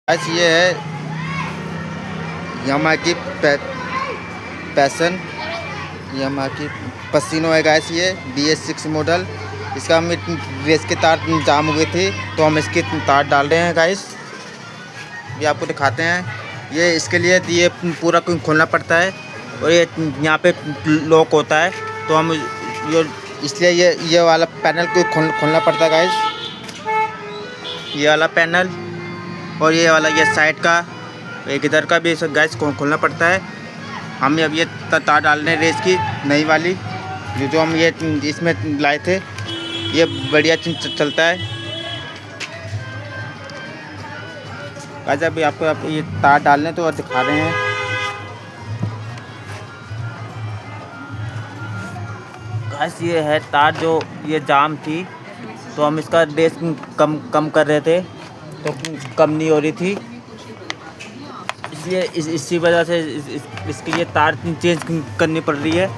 आज ये है यामा की पैसन, यामा की पसीनो है गैस। ये DS6 मॉडल। इसका हम रेस के तार जाम हो गए थे तो हम इसके तार डाल रहे हैं गाइस। ये आपको दिखाते हैं। ये इसके लिए ये पूरा खोलना पड़ता है और ये यहाँ पे लॉक होता है तो हम ये इसलिए ये वाला पैनल को खोलना पड़ता है गाइस। ये वाला पैनल और ये वाला ये साइड का एक इधर का भी गैस खोलना पड़ता है। हम अब ये तार डाल रहे हैं रेस की नई वाली जो हम ये इसमें लाए थे। ये बढ़िया चलता है गाइस। अभी आपको ये तार डालने तो दिखा रहे हैं। गाइस ये है तार जो ये जाम थी तो हम इसका रेस कम कर रहे थे तो कम नहीं हो रही थी, इसलिए इसी वजह से इसकी ये तार चेंज करनी पड़ रही है।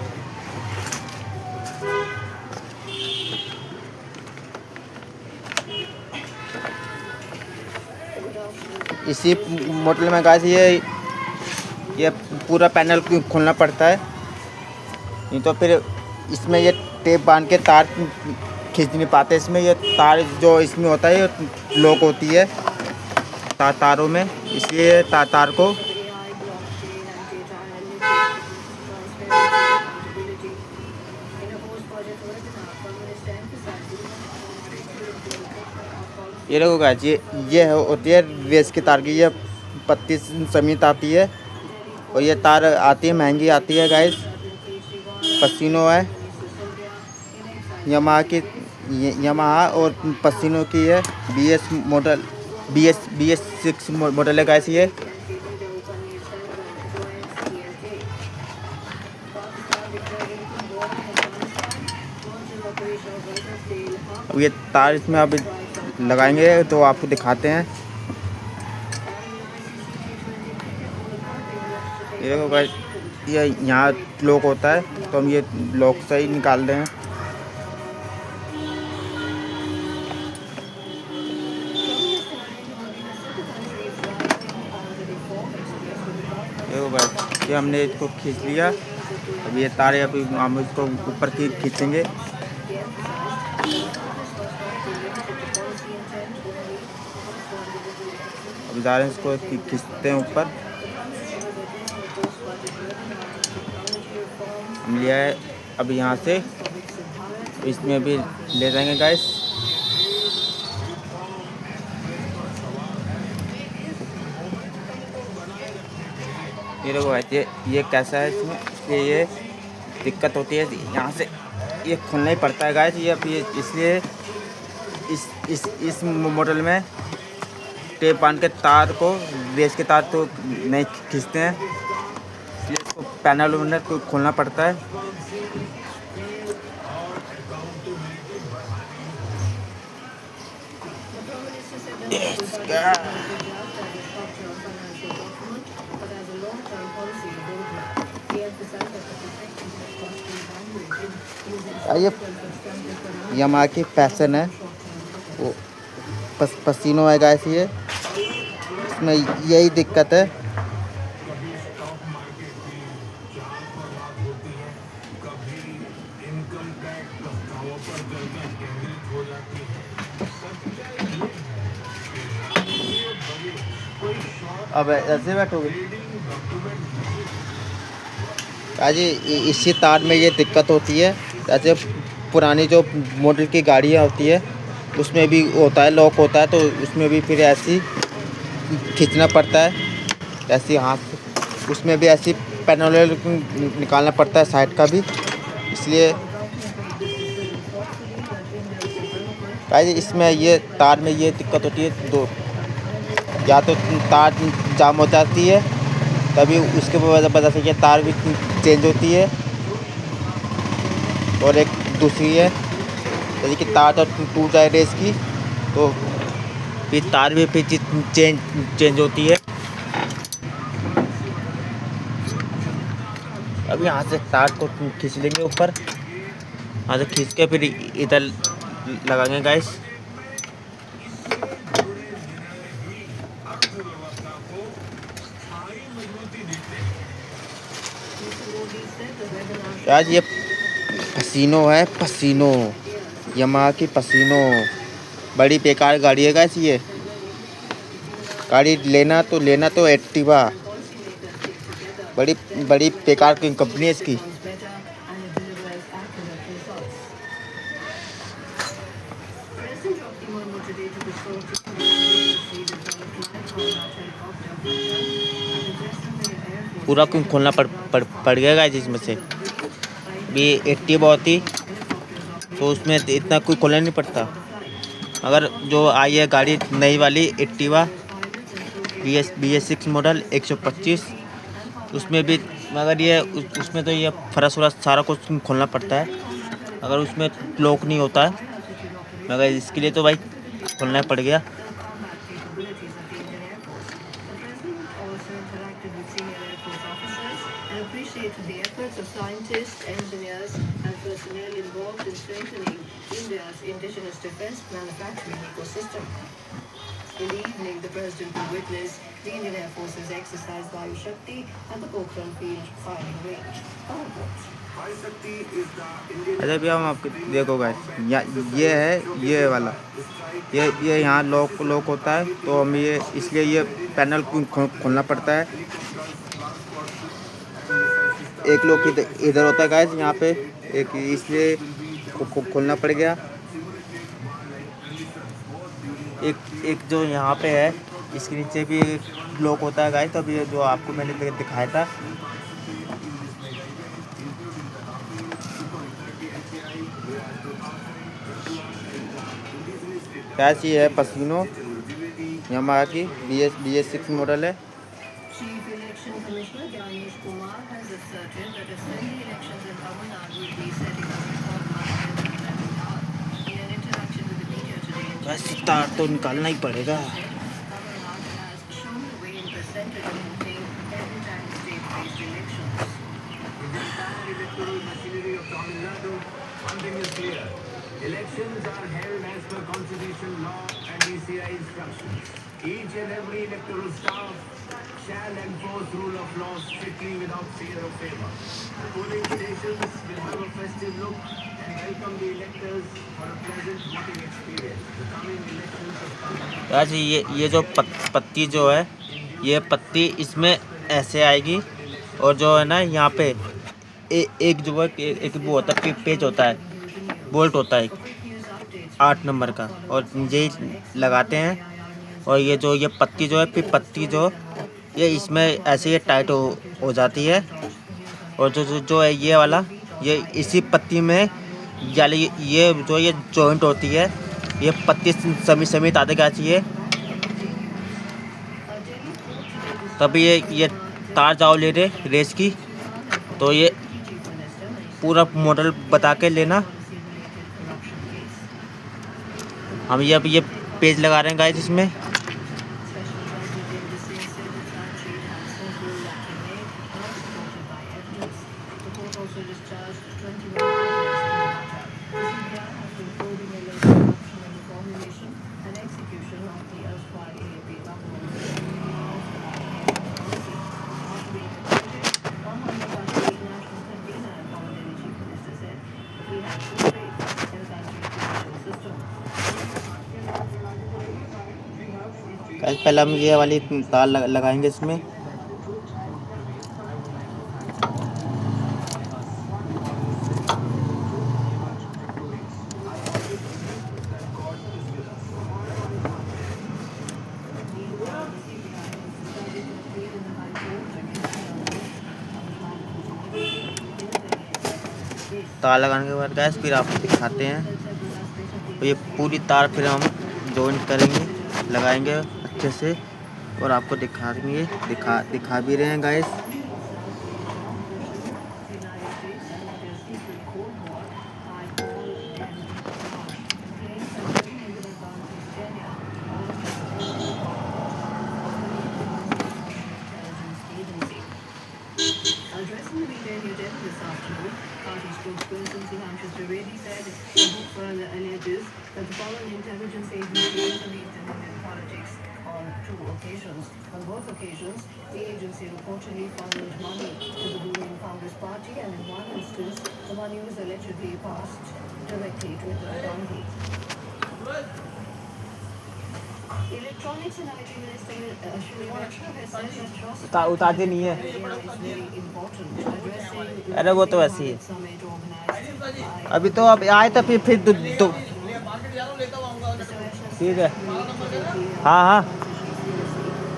इसी मॉडल में गाइस ये पूरा पैनल खोलना पड़ता है, नहीं तो फिर इसमें ये टेप बांध के तार खींच नहीं पाते। इसमें ये तार जो इसमें होता है ये लॉक होती है तारों में, इसलिए तार को ये देखो गाइस। ये होती है रेस की तार की। ये पत्ती समेत आती है और ये तार आती है, महंगी आती है गाइस। पसीनो है यामाहा और पसीनो की है BS मॉडल, BS6 मॉडल है गाइस ये। अब ये तार इसमें अभी लगाएंगे तो आपको दिखाते हैं। ये देखो गाइस, ये यहाँ लॉक होता है तो हम ये लॉक से ही निकाल रहे हैं। देखो गाइस, ये हमने इसको खींच लिया। अब ये तारे अभी हम इसको ऊपर की खींचेंगे। अब जा रहे हैं इसको खींचते हैं ऊपर। हम लिया है अब यहाँ से इसमें भी ले जाएंगे गाइस। ये देखो गाइस, ये कैसा है इसमें ये दिक्कत होती है। यहाँ से ये खोलना ही पड़ता है गाइस। ये अब ये इसलिए इस मॉडल में टेप बांध के तार को रेस के तार तो नहीं खींचते हैं, इसलिए इसको पैनल वैनल को खोलना पड़ता है। ये यामाहा की पैसन है, वो पसीनो है गाइस। ये इसमें यही दिक्कत है। अब ऐसे बैठोगे आज इसी तार में ये दिक्कत होती है। जैसे पुरानी जो मॉडल की गाड़ियाँ होती है उसमें भी होता है, लॉक होता है तो उसमें भी फिर ऐसी खींचना पड़ता है। ऐसी हाथ उसमें भी ऐसी पैनल निकालना पड़ता है, साइड का भी। इसलिए गाइस इसमें ये तार में ये दिक्कत होती है, दो या तो तार जाम हो जाती है तभी उसके वजह से ये तार भी चेंज होती है, और एक दूसरी है जैसे कि तार तो टूट जाए रेस की तो फिर तार भी फिर चेंज होती है। अब यहाँ से तार को खींच लेंगे ऊपर, यहाँ से खींच के फिर इधर लगाएंगे गाइस। आज ये पसीनो है, पसीनो, यामाहा की पसीनो। बड़ी बेकार गाड़ी है गाइस ये। गाड़ी लेना तो एक्टिवा। बड़ी बड़ी बेकार की कंपनी है इसकी। पूरा क्यों खोलना पड़ गया गाइस इसमें से। भी एक्टिवा होती तो उसमें इतना कोई खोलना नहीं पड़ता। अगर जो आई है गाड़ी नई वाली एक्टिवा BS6 मॉडल 125, उसमें भी मगर ये उसमें तो ये फरस वरस सारा कुछ खोलना पड़ता है। अगर उसमें लॉक नहीं होता है, मगर इसके लिए तो भाई खोलना पड़ गया। In the evening, the president will witness the Indian Air Force's exercise Vayu Shakti at the Pokhran Field firing range. अच्छा भैया हम आपको देखो गाइस, ये है ये वाला, ये यहाँ लॉक होता है, तो हम ये इसलिए ये पैनल खोलना पड़ता है। एक लॉक इधर होता है गाइस यहाँ पे, एक इसलिए खोलना पड़ गया। एक जो यहाँ पे है इसके नीचे भी एक लॉक होता है गाइस, तब ये जो आपको मैंने दिखाया था। गाइस ये है पसीनो, यामाहा की BS6 मॉडल है। Chief Election Commissioner Gyanesh Kumar has asserted that assembly elections in Tamil Nadu will be setting a record margin in 11 hours. In an interaction with the media today in बस तार तो निकालना ही पड़ेगा। Tamil Nadu has shown the way in percentage voting every time the state faced elections. In the entire electoral machinery of Tamil Nadu, one thing is clear. Elections are held as per constitution law and ECI instructions. Each and every electoral staff shall enforce rule of law strictly without fear or favor. The polling stations will have a festive look and welcome the electors for a pleasant voting experience. The coming elections of Tamil Nadu. Guys ये जो पत्ती जो है, ये पत्ती इसमें ऐसे आएगी, और जो है ना यहाँ पे एक जो है एक वो होता है, पेज होता है, बोल्ट होता है 8 नंबर का, और ये लगाते हैं। और ये पत्ती जो है, फिर पत्ती जो ये इसमें ऐसे ये टाइट हो जाती है। और जो है ये वाला, ये इसी पत्ती में यानी ये जॉइंट होती है, ये पत्ती समेत आते क्या चाहिए, तभी ये तार जाओ ले रहे रेस की। तो ये पूरा मॉडल बता के लेना। हम ये अब ये पेज लगा रहे हैं गाइस इसमें। पहले हम ये वाली तार लगाएंगे इसमें। तार लगाने के बाद गैस फिर आपको दिखाते हैं। तो ये पूरी तार फिर हम जॉइंट करेंगे, लगाएंगे अच्छे से, और आपको दिखाएंगे, दिखा भी रहे हैं guys. Addressing the media in New Delhi this afternoon, party spokesperson Sudhanshu Trivedi said the book further alleges that the foreign intelligence agencies intervened in Indian politics. on 2 occasions. On both occasions, the agency reportedly funneled money to the ruling Congress party, and in one instance, the money was allegedly passed directly to Indira Gandhi. Electronics and IT Minister Ashwini Vaishnav has said that trust उतारते नहीं है। is very important to addressing अरे वो तो वैसे ही है। summit organized by अभी तो अब आए तो फिर तो ठीक है। हाँ हाँ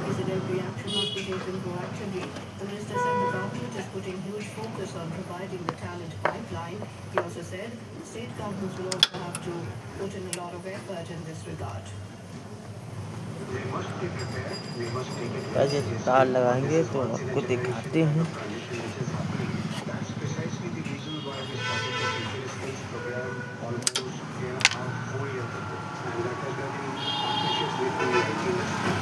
He said every action must be taken proactively. The minister said the government is putting huge focus on providing the talent pipeline. He also said state governments will also have to put in a lot of effort in this regard. We must be prepared. We must take it. ऐसे तार लगाएंगे तो आपको दिखाते हैं। Transition which is happening. That's precisely the reason why we started the future skills program almost 3.5, 4 years ago. And that has been in partnership with the IT industry.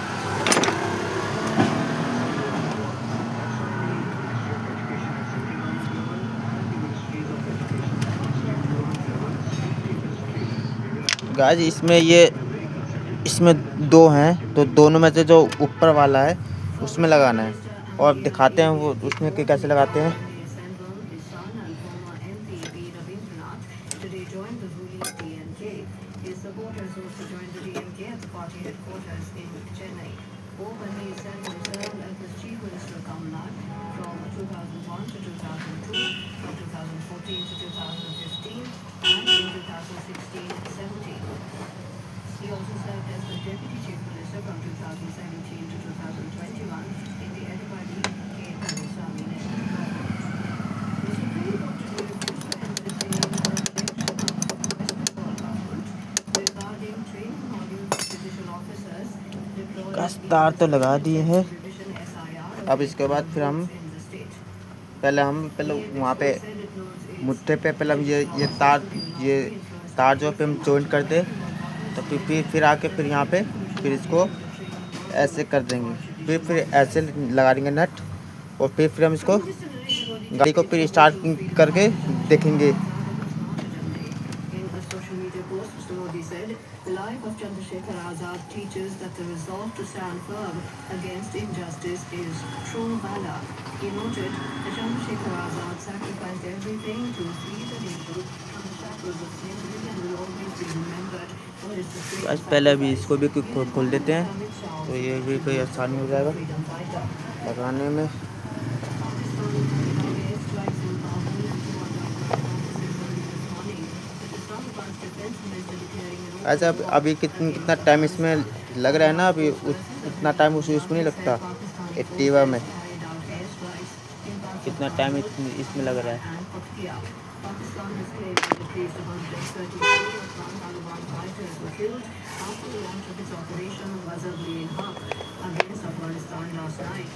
That's why the Ministry of Education at central government level and the Ministries of Education at state government level, state industry, we will have guys इसमें दो हैं, तो दोनों में से जो ऊपर वाला है उसमें लगाना है और दिखाते हैं वो उसमें कैसे लगाते हैं। His son and former MP B. Rabindranath today joined the ruling DMK. His supporters also joined the DMK at the party headquarters in Chennai. Openly served himself as the Chief Minister Kamnath from 2001 to 2002, from 2014 to 2015, and in 2016-17. He also served as the Deputy Chief Minister from 2017 to 2021 in the Edavadi K. Palaniswamy National Government. The Supreme Court today refused to entertain a rejection of West Bengal government regarding training modules for judicial officers deployed guys तार तो लगा दिए हैं। Division SIR अब इसके बाद फिर हम in the state. पहले वहाँ पे मुट्ठे पे पहले हम ये तार जो पे हम जॉइंट कर दे तो फिर आके फिर यहाँ पे फिर इसको ऐसे कर देंगे, फिर ऐसे लगा देंगे नट और फिर हम इसको गाड़ी को फिर स्टार्ट करके देखेंगे। In a social media post, Mr. Modi said, "The life of Chandrasekhar Azad teaches that the resolve to stand firm against injustice is true valor." He noted that Chandrasekhar Azad sacrificed everything to free the nation from the shackles of slavery and will always be remembered for his guys supreme पहले अभी इसको भी खोल देते हैं Amit Shah तो ये भी कोई आसानी हो जाएगा freedom fighter. लगाने में। अच्छा अभी कितना टाइम इसमें लग रहा है ना, अभी उतना टाइम उसमें नहीं लगता एक्टिवा में, कितना टाइम इसमें लग रहा है। Pakistan has claimed that at least 133 Taliban fighters were killed after the launch of its operation Mazar-e-Haq against Afghanistan last night.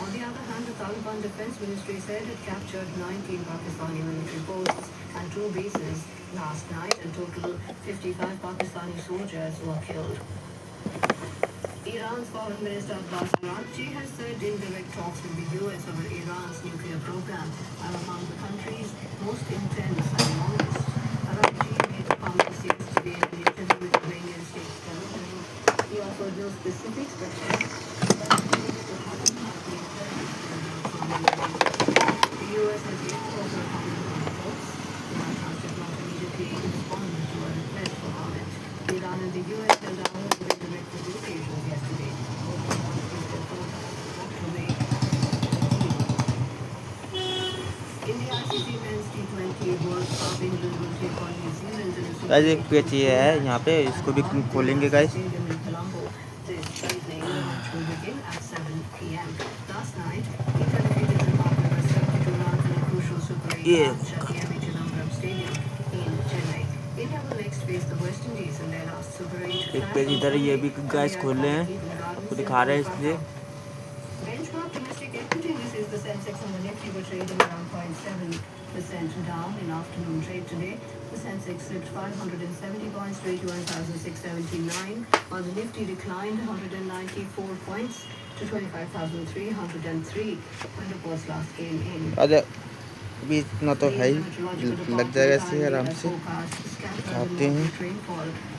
On the other hand, the Taliban Defense Ministry said it captured 19 Pakistani military posts and 2 bases last night, and total 55 Pakistani soldiers were killed. Iran's Foreign Minister Abbas Araghchi has said indirect talks with the US over Iran's nuclear program are among the country's most intense and longest. Araghchi made the comments yesterday in an interview with Iranian state television. He offered no specifics, but said that meetings will happen after the The US has yet to offer a comment on the talks. The White House did not immediately respond to a request for comment. Iran and the US held hours of indirect negotiations yesterday. In the ICC Men's T20 World Cup, England will take on New Zealand in a guys एक page ये है यहाँ पे, इसको भी खोलेंगे guys. Stadium in Colombo. This evening, the match will begin at 7 p.m. Last night, England defeated Zimbabwe by 72 runs in a crucial Super 8 match at the MH Chidambaram Stadium in Chennai. India will next face the West Indies in their last Super 8 एक page इधर ये भी guys खोल रहे हैं, आपको दिखा रहे हैं इसलिए। Benchmark domestic equity indices, the Sensex and the Nifty were trading around 0.7% down in afternoon trade today. The Sensex slipped 570 points to 81,679, while the Nifty declined 194 points to 25,303 when the post last came in. अरे अभी इतना तो है ही, लग जाएगा ऐसे आराम से। खाते हैं।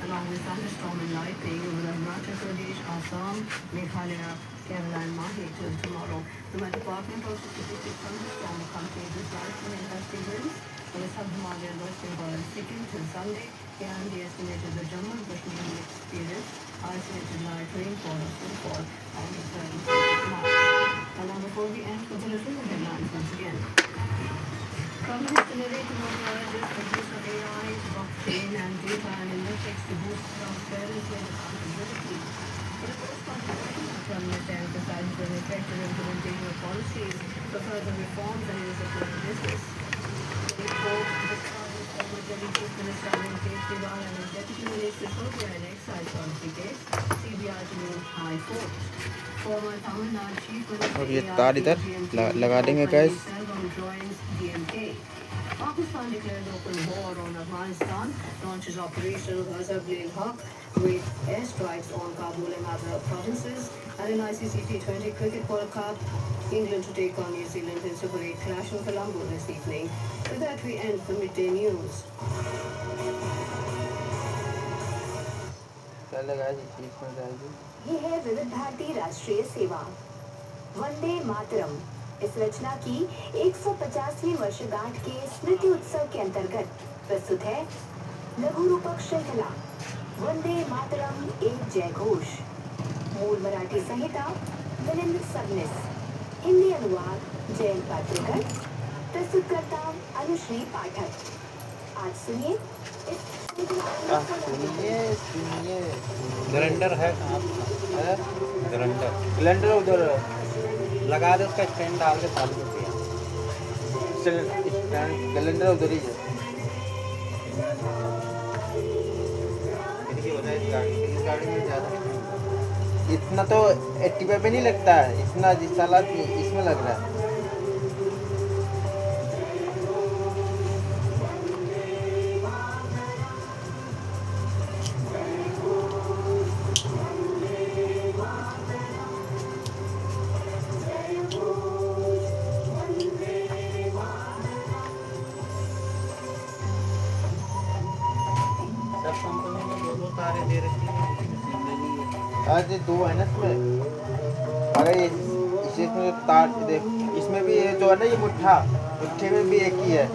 Along with thunderstorm and lightning over Arunachal Pradesh, Assam, Meghalaya, Kerala and Mahi till tomorrow. The Met Department also predicted thunderstorm accompanied with lightning and gusty winds over sub-Himalayan West Bengal and Sikkim till Sunday. KMD estimated the Jammu and Kashmir will experience isolated light rainfall or snowfall on the 7th of March. And now before we end the bulletin, the headlines once again. From distillery to technologists, the use of AI, blockchain and data analytics to boost transparency and accountability. For the first contribution, the Prime Minister emphasizes an effective implementation of policies for further reforms and use of business. The report discusses former Delhi Chief Minister Arvind Kejriwal and his Deputy Minister Sopia in excise policy case, CBI to move High Court. Former Tamil Nadu Chief Minister अब ये तार इधर लगा देंगे guys। joins DMK. Pakistan declares open war on Afghanistan, launches Operation Ghazab-ul-Haq with airstrikes on Kabul and other provinces. And in ICC T20 Cricket World Cup, England to take on New Zealand in Super 8 clash in Colombo this evening. With that, we end the midday news. ये है विविध भारती राष्ट्रीय सेवा वंदे मातरम। इस रचना की 150वीं वर्षगांठ के स्मृति उत्सव के अंतर्गत प्रस्तुत है लघु रूपक श्रृंखला वंदे मातरम एक जय घोष। मूल मराठी संहिता मिलिंद सबनिस, हिंदी अनुवाद जयंत पात्रेकर, प्रस्तुतकर्ता अनुश्री पाठक। आज सुनिए इस ग्राइंडर है कहाँ है? ग्राइंडर उधर लगा दे, उसका स्टैंड डाल के चालू करते हैं। स्टैंड ग्राइंडर उधर ही है। इस गाड़ी में ज़्यादा इतना तो एक्टिवा पे नहीं लगता है, इतना जिस साला इसमें लग रहा है। आज दो है ना इसमें, अगर ये इसमें तार देख, इसमें भी ये जो है ना ये मुट्ठे में भी एक ही है।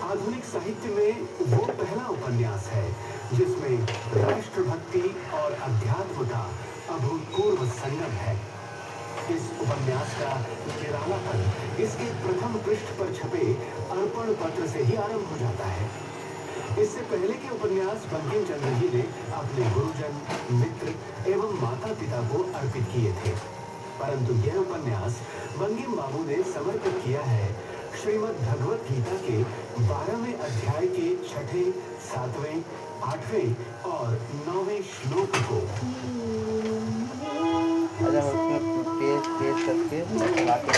आधुनिक साहित्य में वो पहला उपन्यास है जिसमें राष्ट्रभक्ति और अध्यात्म का अभूतपूर्व संगम है। इस उपन्यास का निरालापन इसके प्रथम पृष्ठ पर छपे अर्पण पत्र से ही आरंभ हो जाता है। इससे पहले के उपन्यास बंकिम चंद्र जी ने अपने गुरुजन, मित्र एवं माता पिता को अर्पित किए थे, परंतु यह उपन्यास बंकिम बाबू ने समर्पित किया है श्रीमद् भगवत गीता के 12वें अध्याय के 6ठे, 7वें, 8वें और 9वें श्लोक को। पेस्ट करके चला के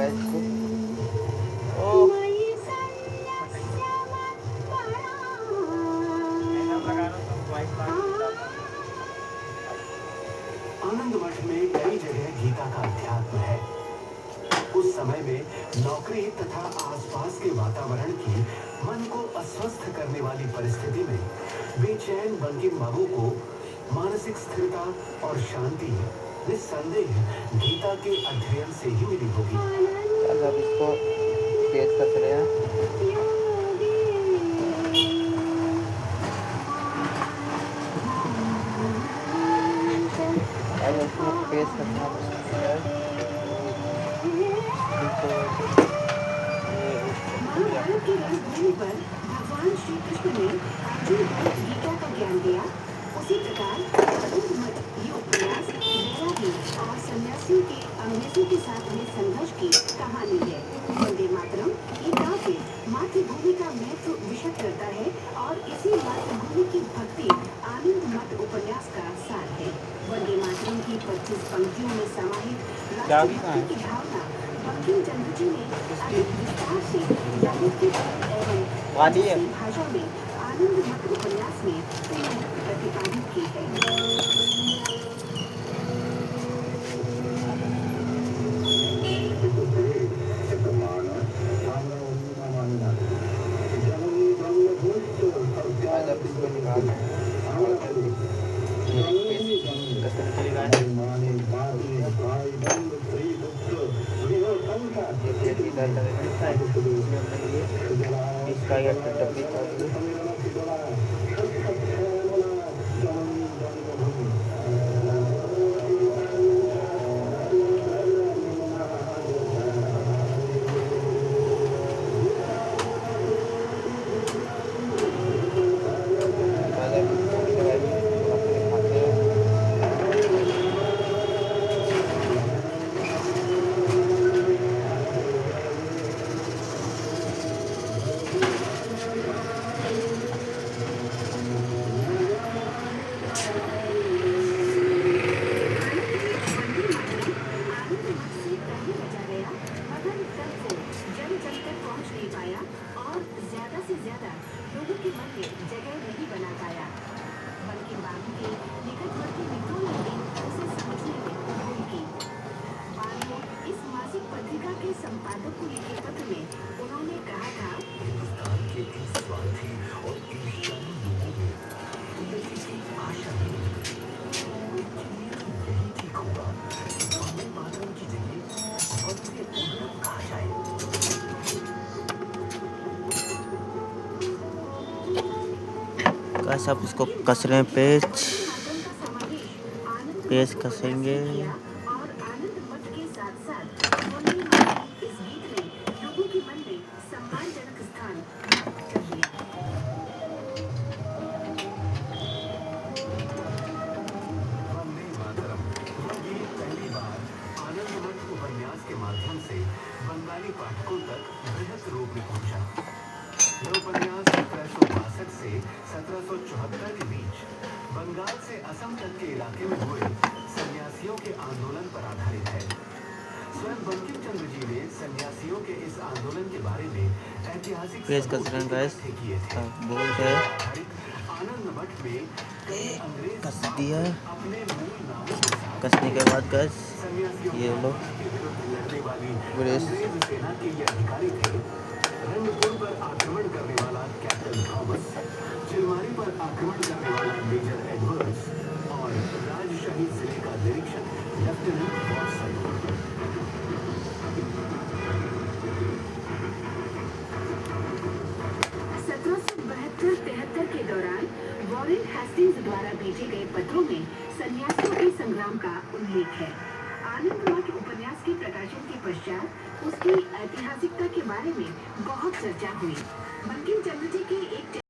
इसको। आनंद मठ में कई जगह गीता का अध्यात्म है। उस समय में नौकरी तथा आसपास के वातावरण की मन को अस्वस्थ करने वाली परिस्थिति में बेचैन बंकिम बाबू को मानसिक स्थिरता और शांति निस्संदेह गीता के अध्ययन से ही मिली होगी। अब इसको पेस्ट कर रहे हैं। पेश करते हैं महाभारत की रणभूमि पर भगवान श्री कृष्ण ने अर्जुन को गीता का ज्ञान दिया। उसी प्रकार आनंद मठ ये उपन्यास वैरागी और सन्यासियों के अंग्रेजों के साथ हुए संघर्ष की कहानी है। वंदे मातरम ये काव्य मातृभूमि का महत्व विषय करता है और इसी मातृभूमि की भक्ति आनंद मठ उपन्यास का सार है। वंदे मातरम की 25 पंक्तियों में समाहित राष्ट्रभक्ति की भावना बंकिम चंद्र जी ने अधिक विस्तार से साहित्यिक एवं भाषा में आनंद मठ उपन्यास में प्रतिपादित की है। इसका ये डब्बी संपादक को लिखे पत्र में उन्होंने कहा था, हिंदुस्तान के इन स्वार्थी और ईर्ष्यालु लोगों में तुम्हें किसी आशा नहीं है। यही ठीक होगा कि वंदे मातरम की जगह वंदे उन्नत कहा जाए। कैसे आप इसको कस रहे हैं, पेज कसेंगे। के माध्यम से बंगाली पाठकों तक बृहत रूप में पहुंचा। यह उपन्यास 1762 से 1774 के बीच बंगाल से असम तक के इलाके में हुए सन्यासियों के आंदोलन पर आधारित है। स्वयं बंकिम चंद्र जी ने सन्यासियों के इस आंदोलन के बारे में ऐतिहासिक सबूत किए थे। आनंद मठ में कई अंग्रेज कस दिया। अपने मूल नामों के साथ कसने के बाद गैस ये लो अंग्रेज सेना के ये अधिकारी थे। रंगपुर पर आक्रमण करने वाला कैप्टन थॉमस, चिलमारी पर आक्रमण करने वाला मेजर एडवर्ड्स और राजशाही जिले का निरीक्षक लेफ्टिनेंट वॉटसन। 1772-73 के दौरान वॉरेन हेस्टिंग्स द्वारा भेजे गए पत्रों में सन्यासियों के संग्राम का उल्लेख है। आनंद मठ उपन्यास के प्रकाशन के पश्चात उसकी ऐतिहासिकता के बारे में बहुत चर्चा हुई। बंकिम चंद्र जी के एक